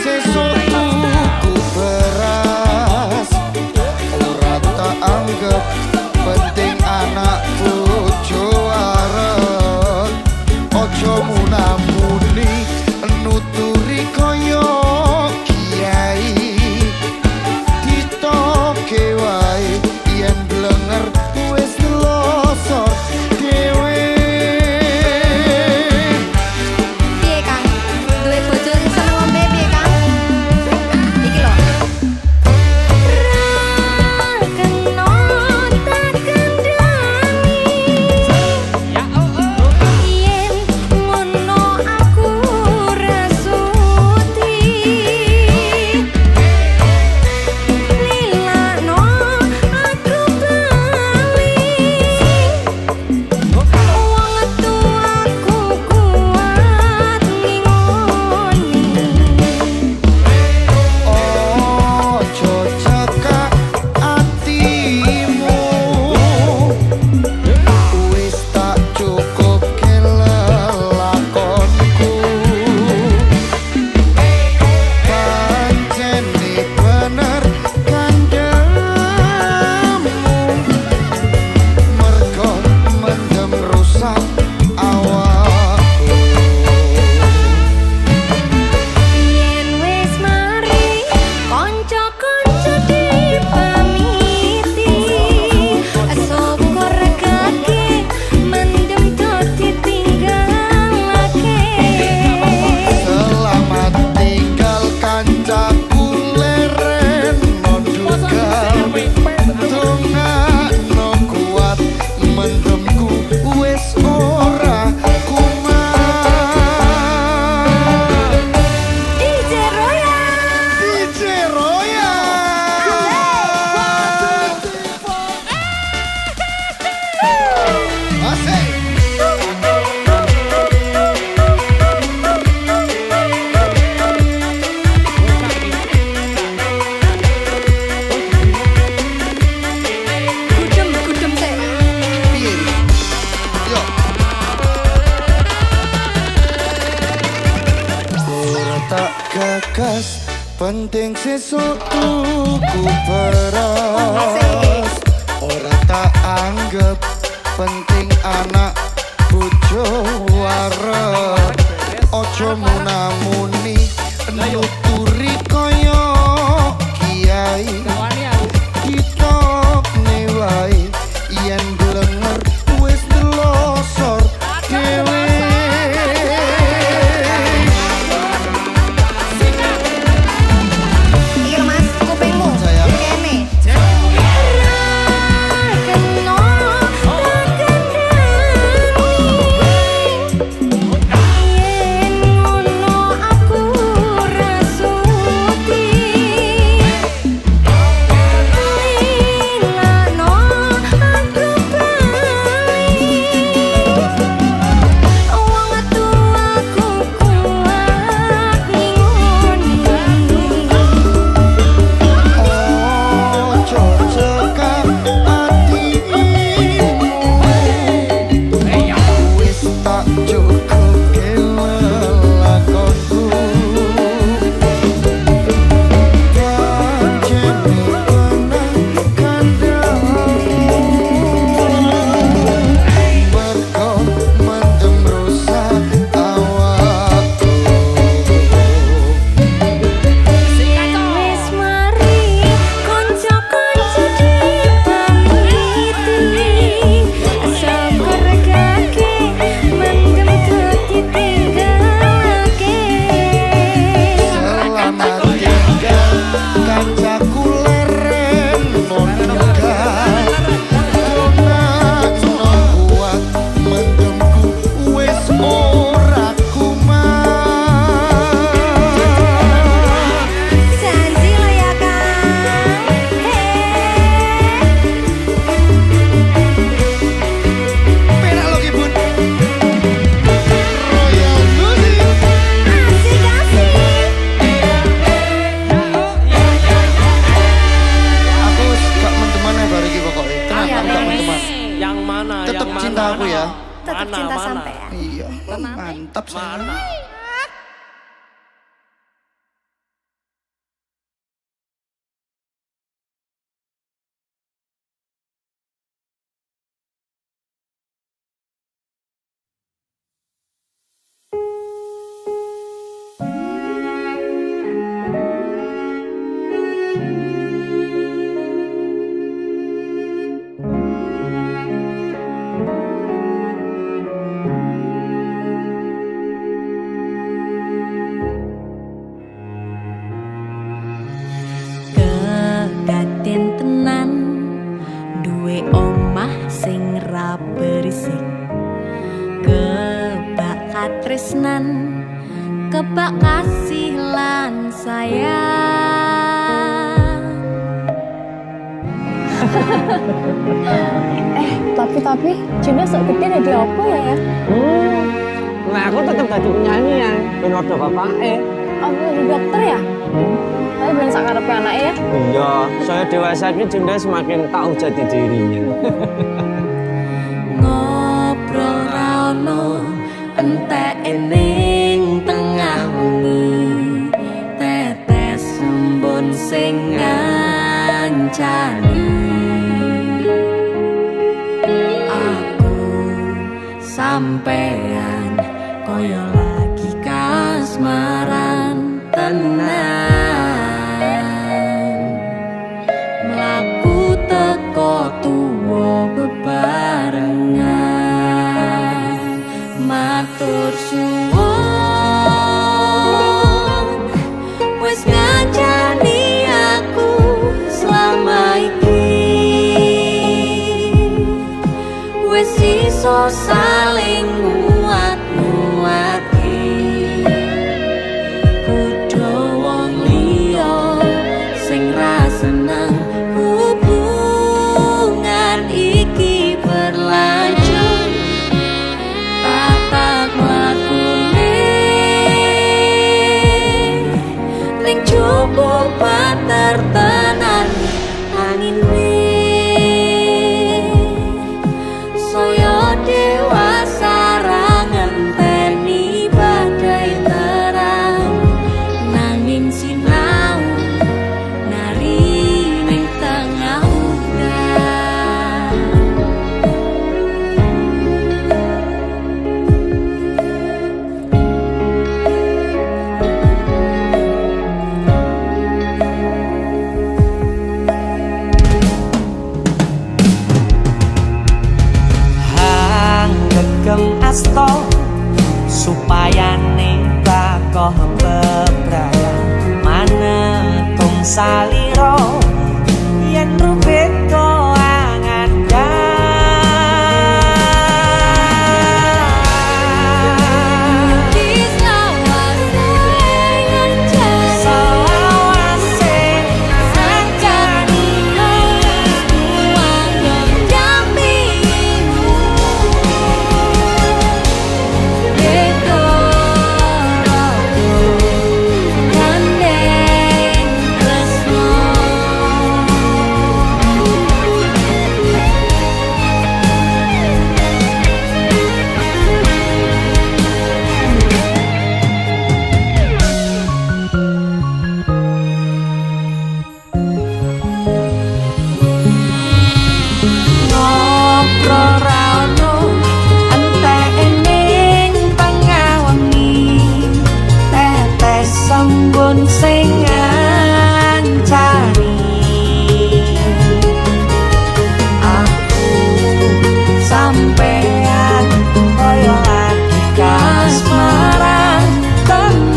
sesuk tuku beras ora tak anggap penting anak bojo arep ojo munamuni nuturi kaya kiai ditoke wae yen blenger wis losor dhewe. Piye Kang? Duwe bojo sing seneng ngombe piye Kang? Iki lho. Rakeno tak kandhani. Ya yen ngono aku rasuti. Lilano aku bali. Wong tuaku kuat ngingoni. Ojo cekak atimu wis tak cukup kelelakonku pancene bener kandhemu mergo mendem rusak awakku. Yen wis mari kanca-kanca dipamiti syukur kake mendem dadi tinggalake. Selamat tinggal kancaku leren mondugal dongakno kuat mendemku wis ora kumat. DJ Roya. DJ Roya asik. Gudem sik. Piye iki? Yo. Ora tak gagas penting sesuk tuku beras ora tak anggap penting anak bojo arep ojo munamuni nuturi kaya kiai ditokne wae yen blenger wis delosor dhewe. Iki lho Mas, kupingmu. Sayang. Kene. Rakeno tak kandhani. Yen ngono aku rasuti. Lilano aku bali. Wong tuaku kuat ngingoni. Ojo cekak atimu wis tak cukup kelelakonku pancene bener kandhemu mergo mendem rusak awakku. Yen wis mari kanca-kanca dipamiti syukur kake mendem dadi tinggalake. Selamat tinggal kancaku leren mondugal dongakno kuat mendemku wis ora kumat. Janji lo ya Kang. Penak lo ki Bun. Royal Music. Asik asik. Aku wis gak menteman bar iki pokoke. Tenan Iya, aku gak Mas. menteman. Yang mana? Tetep yang mana? cinta aku ya. Tetap cinta sampean. Iya, mantap sayang. Mana? tresnan kebak kasih lan sayang. Tapi Juna sok gede jadi apa ya? Nah aku tetap jadi penyanyi ya, ben ordo bapake. Apa jadi dokter ya? Tapi belum sak karepe anake ya. Iya, saya dewasa ini Junda semakin tahu jati dirinya. Ngobrol rano entek ning tengah wengi, tetes embun sing ngancani. Aku sampean koyo lagi kasmaran tenan, mlaku teko tuwa bebarengan, matur suwun wis ngancani aku selama iki, wis iso saling nguat-nguatke. Kudu wong liya sing ra seneng hubungan iki berlanjut, tatak lakune ning jupuk pater tenan angin saya dewasa ra ngenteni badai terang, nanging sinau nari ning tengah udan. Hang gegem asto supaya nita koh bebrayan manekung saliro yen rubet ko angan sing ngancani aku sampean koyo lagi kasmaran tenan,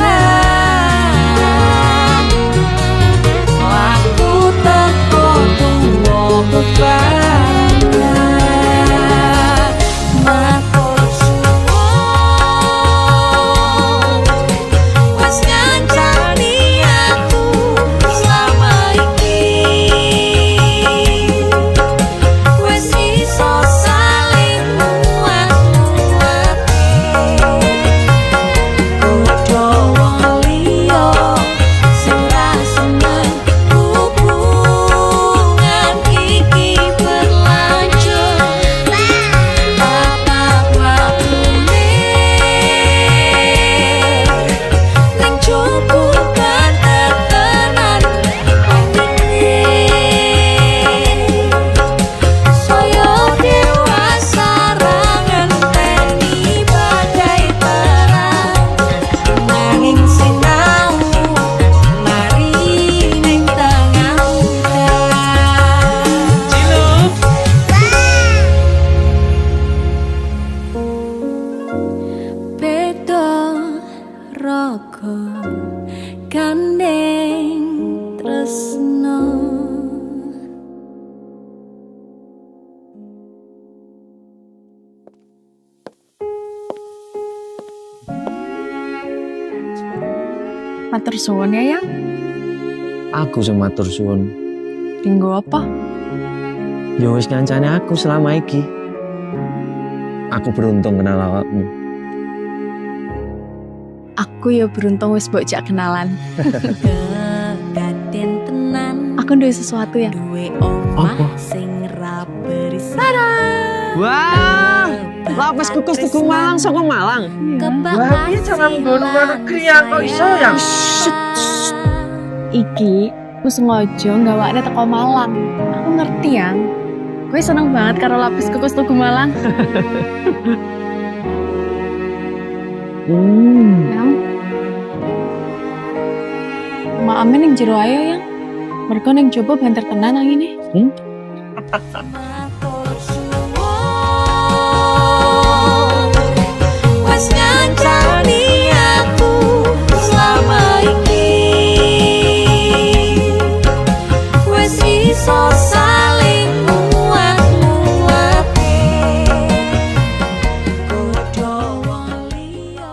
aku teko tuwa bebarengan, matur suwun wis ngancani aku selama iki, wis iso saling nguat-nguatke. Kudu wong liya sing ra seneng hubungan iki berlanjut, tatak lakune ning jupuk katetenan angine saya dewasa ra ngenteni badai terang, nanging sinau mari ning tengah udan. Beda raga gandeng tresno. Matur suwun ya, Yang. Aku sing matur suwun. Dinggo apa? Ya wis ngancane aku selama iki. Aku beruntung kenal awakmu. Aku ya beruntung wis mbok jak kenalan. Kegaten tenan Aku duwe sesuatu ya. duwe omah Apa? sing ra berisik. Wah, lapis kukus Tugu Malang saka Malang. Wah, jangan nggon luar negeri ya, kok iso ya? Iki aku sengaja gawakne teko Malang. Aku ngerti Yang. Gue seneng banget karo lapis kukus Tugu Malang. Yang. Maame ning jero ayo Yang. Mergo ning jowo banter tenan angine. Matur suwun. Wes ngancani aku selama iki. Wes iso saling nguat-nguate. Godho wong liya.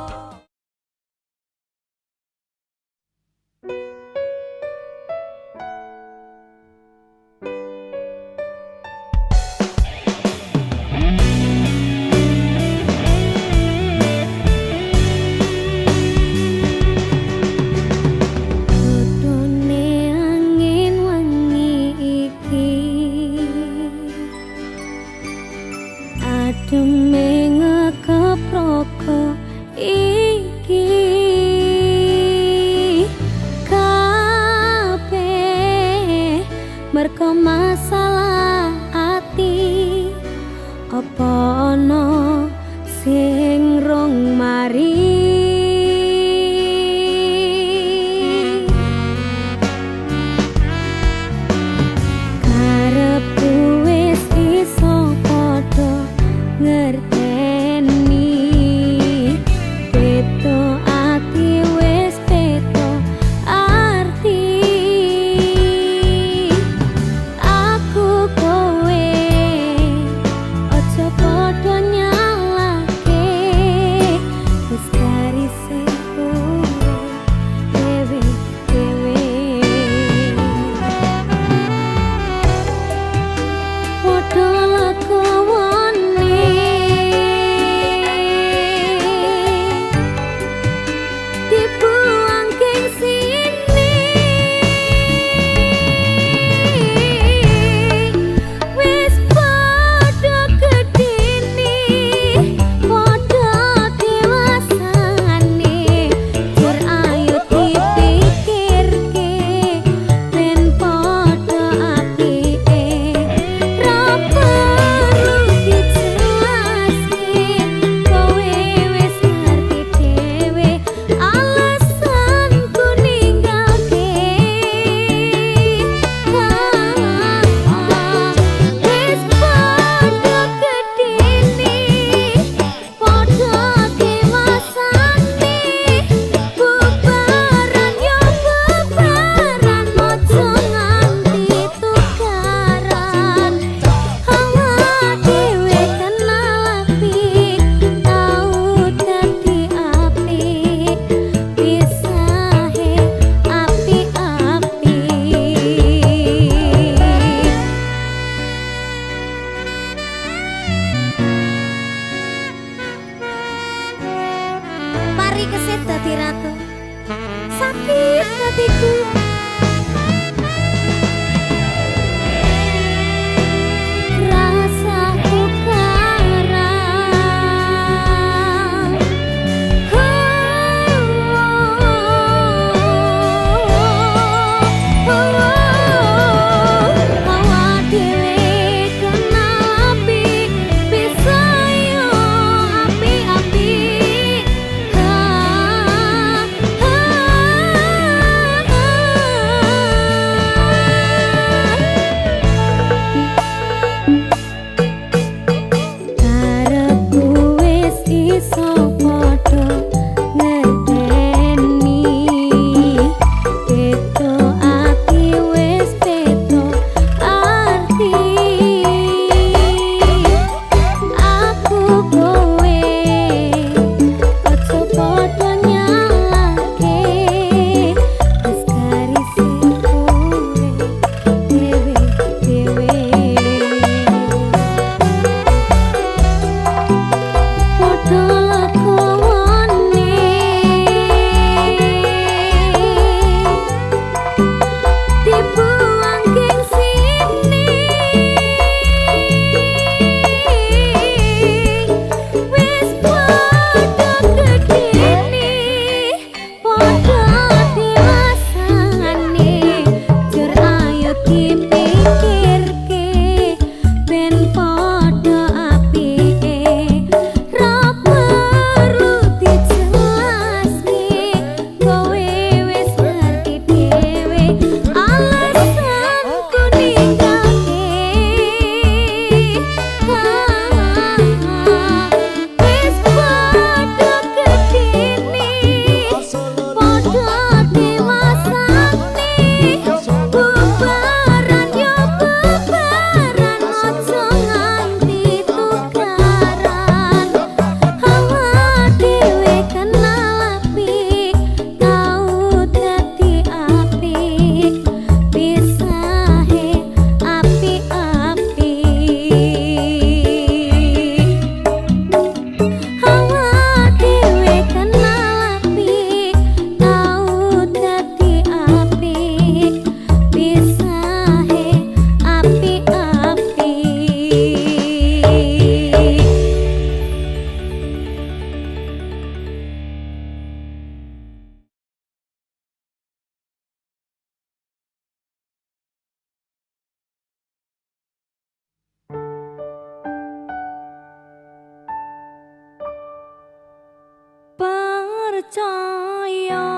percaya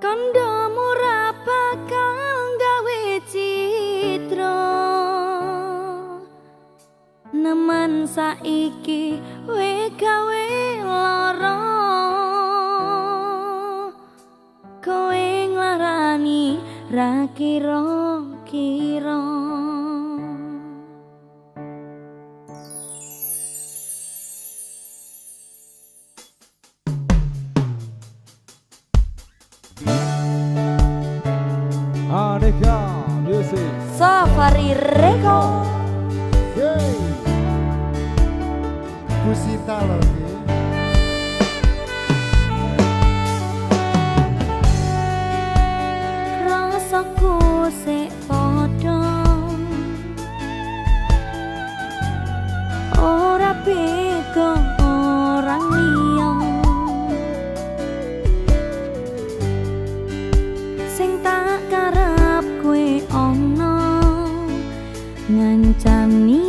kandamu ra bakal gawe citra nemen saiki we gawe lara kowe nglarani ra kira-kira. Aneka Music. Safari Record. Yeay. Busita loh ini. Rasaku sik padha ora beda orang liya sing tak karep kowe ana ngancani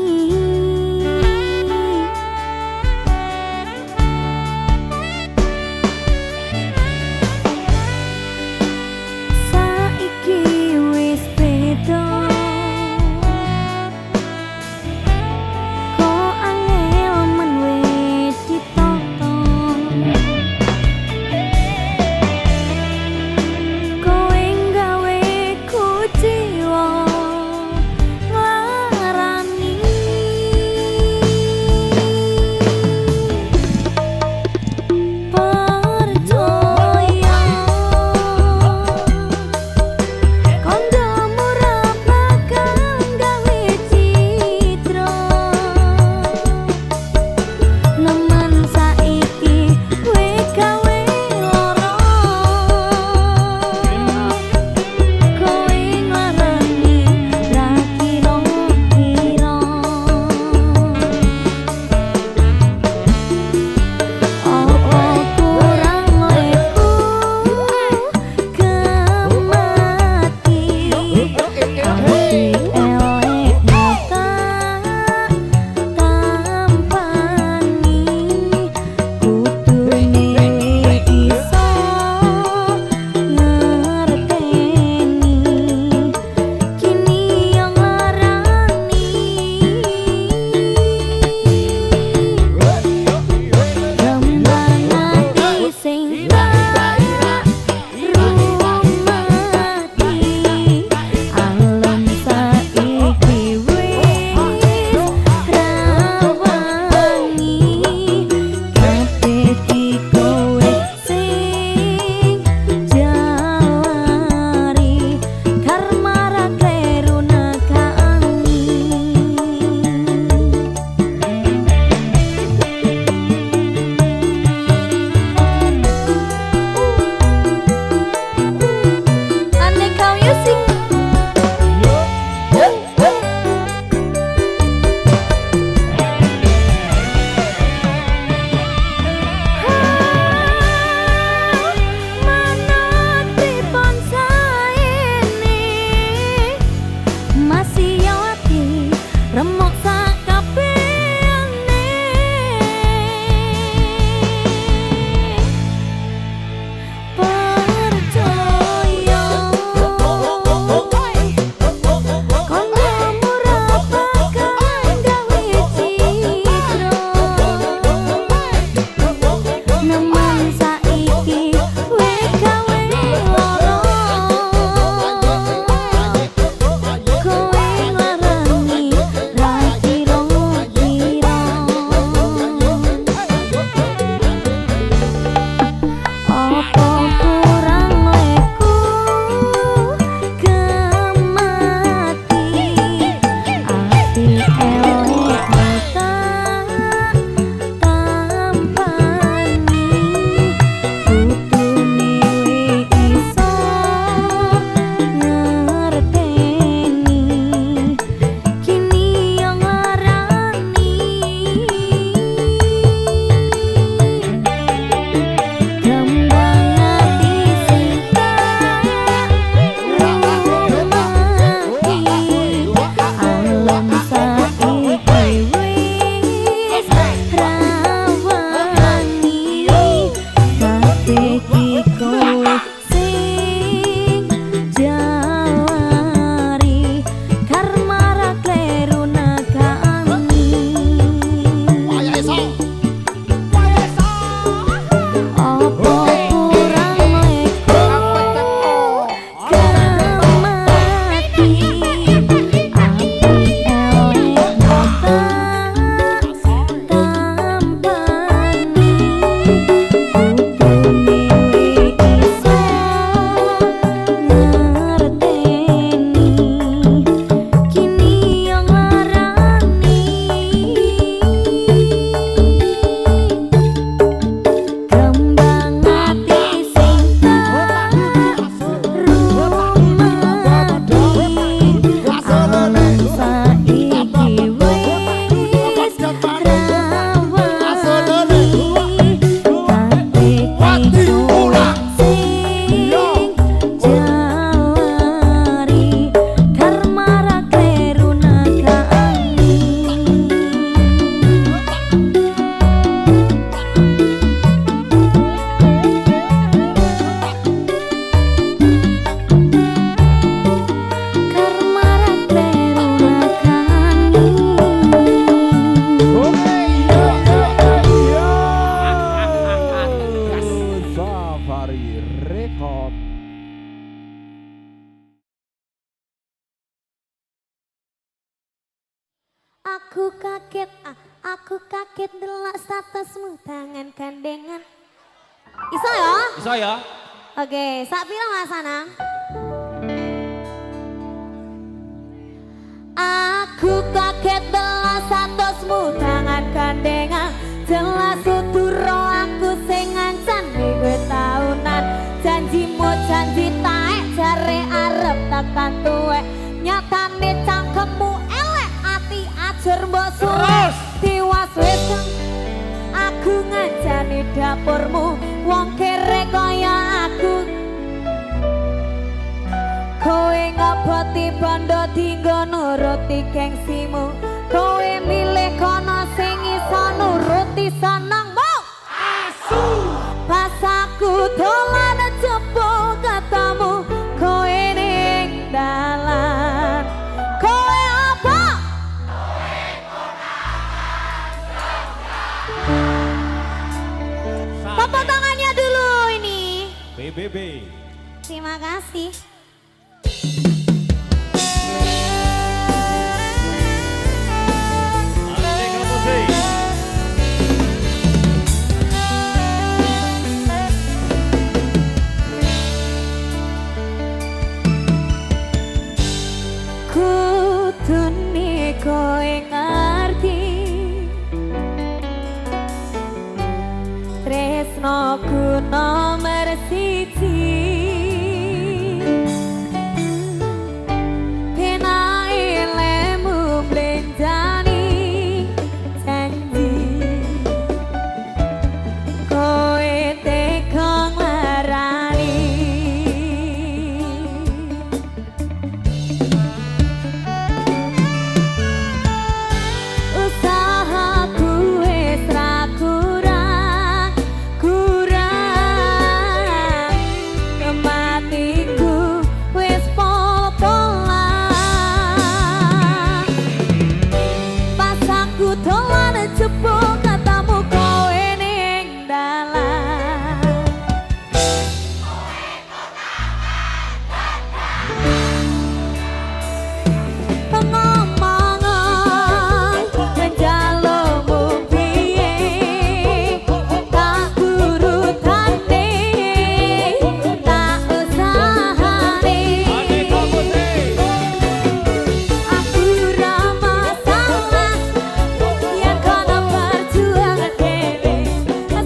Record. Aku kaget delok statusmu tangan gandengan. Iso ya? Bisa ya? Oke, sak pira Mas Anang? Aku kaget delok statusmu tangan gandengan. Jelas uturo aku sing ngancani kowe taunan. Janjimu janji taek jare arep tekan tuwek. Nyatane cangkemmu elek ati ajar mbok suwe. Tiwas wis aku ngancani dapurmu wong kere kaya aku. Kowe ngaboti bondo dinggo nuruti gengsimu. Kowe milih kono sing iso nuruti senengmu. Asu pas aku dolan jebul ketemu kowe ning dalan. Kowe apa? Tepuk tangannya dulu ini. BBB. Terima kasih. Kudune kowe ngerti tresnoku nomor siji. Penae lemu blenjani janji kowe tekong larani. Usahaku wis ra kurang kematiku wis pol-polan. Pas aku dolan jebul katamu kowe ning dalan. Pengomongan menjalukmu piye tak urutane tak usahane. Aku ra masalah yen kono perjuangan dhewe.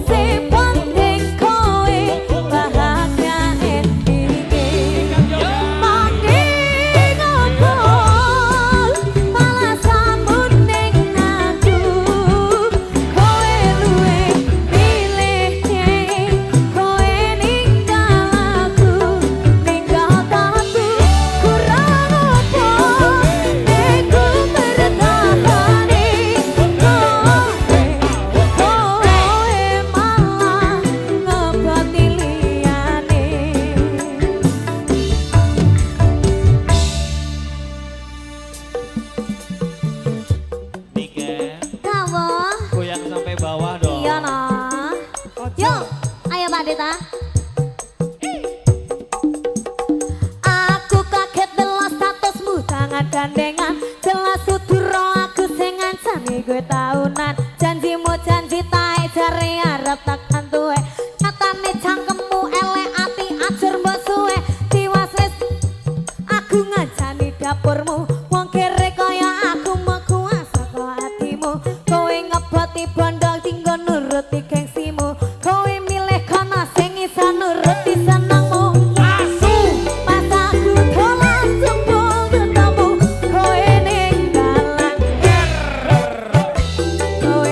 Sing penting kowe bahagia endinge. Manging opo alasanmu ning aku. Kowe luwih milih kowe ninggal aku ninggal aku. Kurang opo aku bertahane. Kowe malah ngeboti liyane. Niken, Kamu goyang sampai bawah dong. iya nah. Yuk, ayo Mbak Dita. Aku kaget delok statusmu tangan gandengan. Jelas uturo aku sing ngancani kowe taunan. Janjimu janji taek jare arep tekan tuwek. Nyatane cangkemmu elek ati ajar mbok suwe. Tiwas wis aku ngancani dapurmu wong kere kaya aku meku saka atimu. Kowe ngeboti bondo tinggo nuruti gengsimu. Kowe milih kono sing iso nuruti senengmu. Asu pas aku dolan jebul ketemu kowe ning dalan. Kowe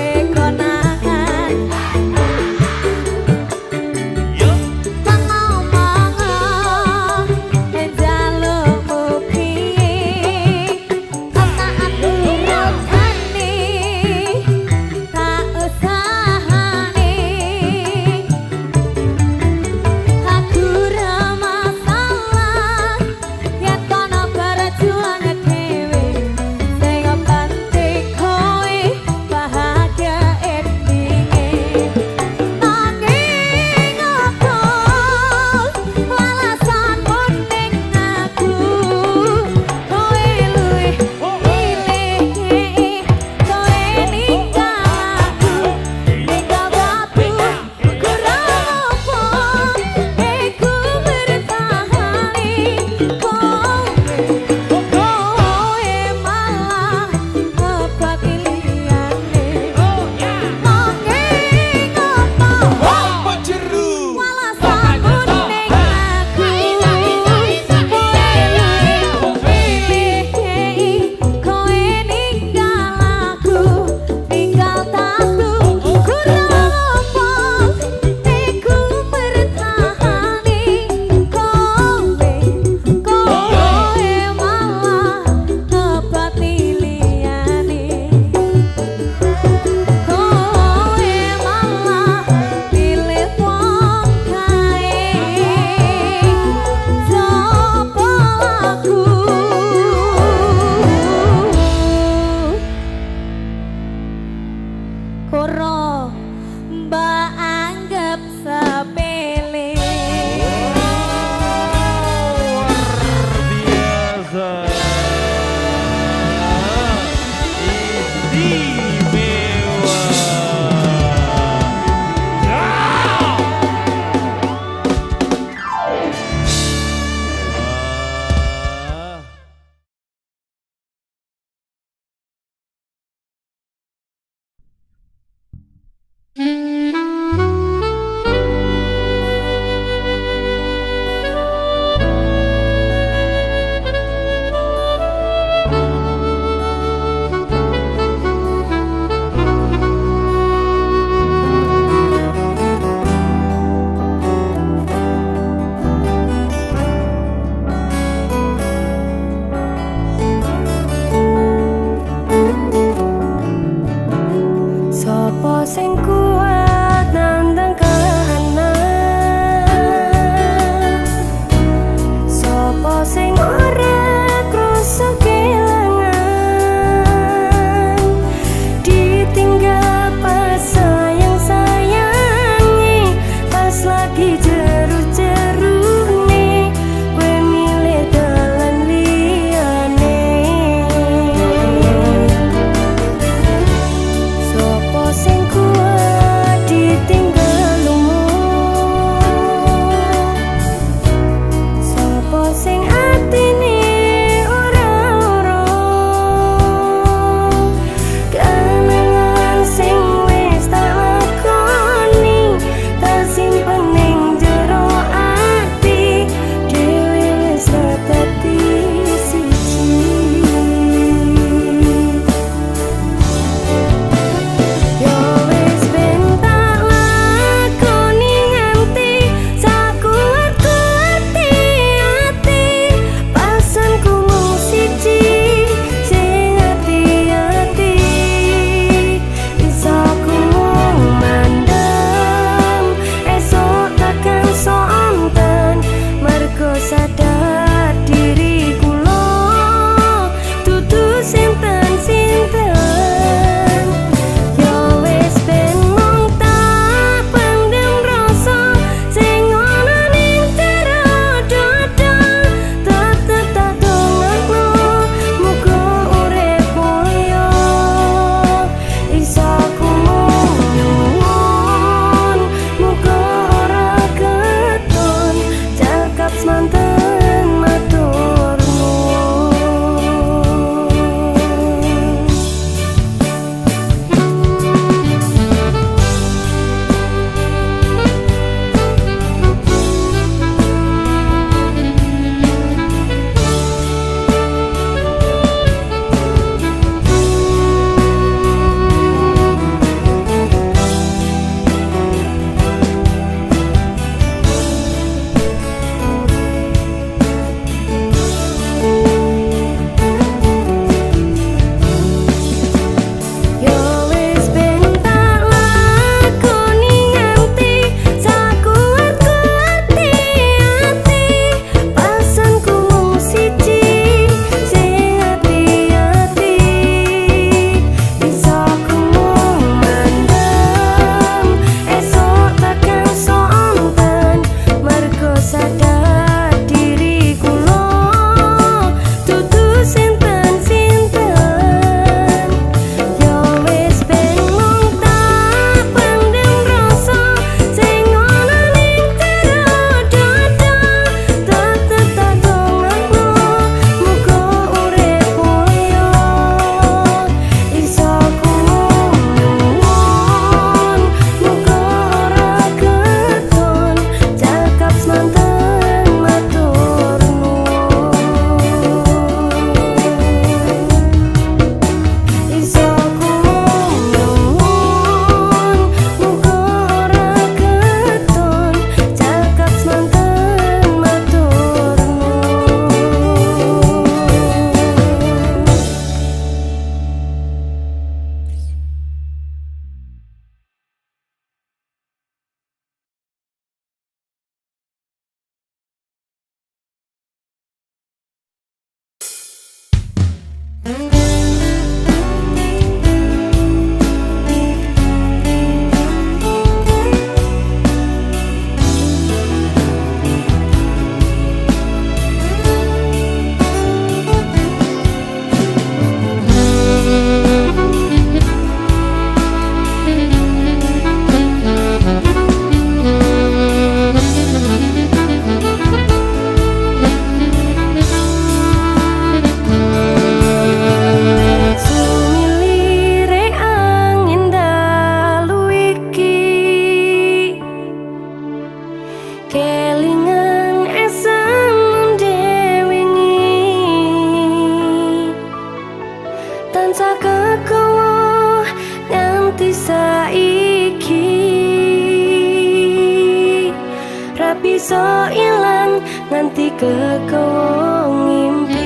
nganti kekewo ngimpi.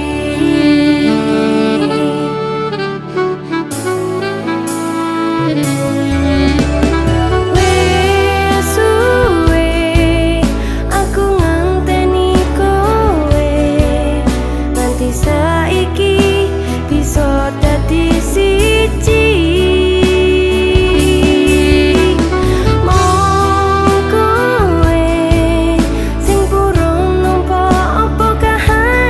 Wes suwe aku nganteni kowe, nganti saiki bisa dadi siji. Mong kowe sing purun nampa apa kahanane.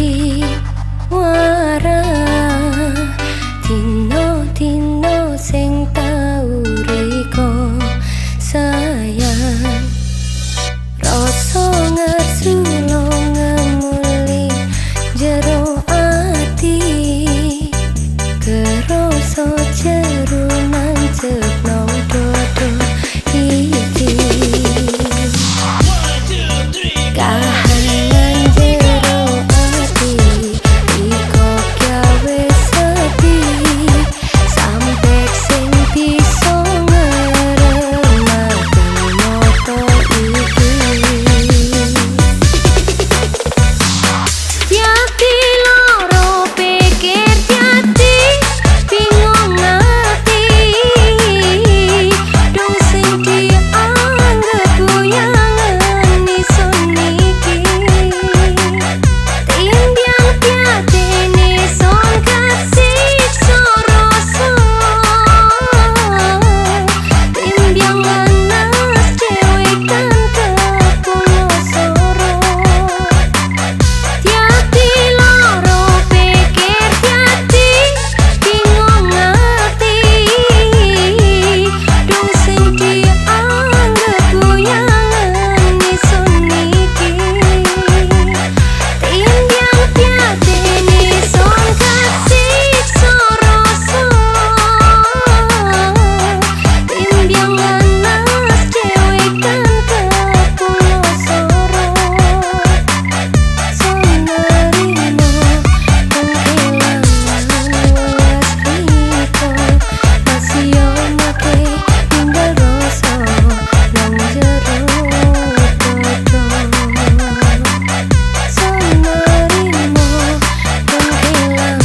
diwara dino-dino sing tau riko sayang rasa ngersulo ngemuli jero ati kerasa jero nancep nang dodo iki kahanan jero ati iko gawe sedih sampe sing bisa ngeremake moto iki Yati loro pikir jati bingung ati dong sing dianggep goyangan ison iki timbyang piati nison kasih soroso timbyang lanas dewe kan kepulo soro Yati loro pikir jati bingung ati dong sing dianggep goyangan ison iki timbyang piati nison kasih soroso timbyang lanas dewe kan kepulo soro Sonerimo penghilangan welas riko masih omake tinggal rasa nang jero dodo Sonerimo penghilangan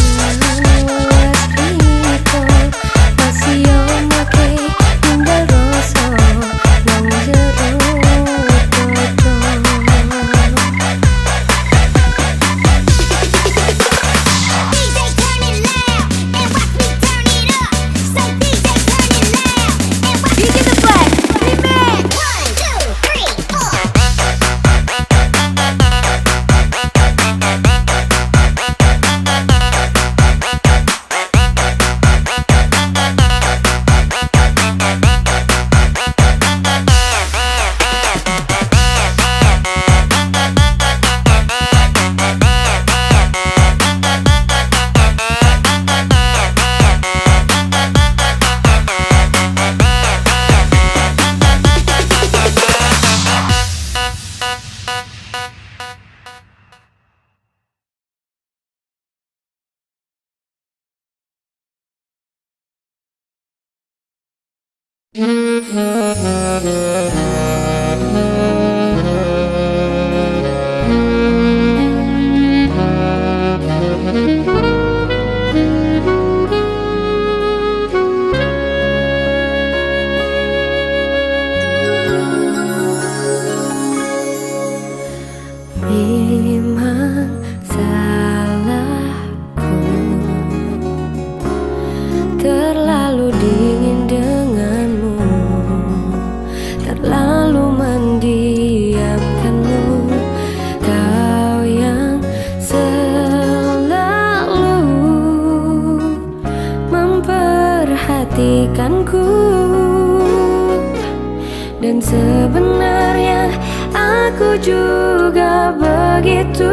welas riko masih omake tinggal rasa nang jero dodo Memang salahku terlalu dingin denganmu, terlalu mendiamkanmu. Kau yang selalu memperhatikanku, dan sebenarnya aku juga begitu.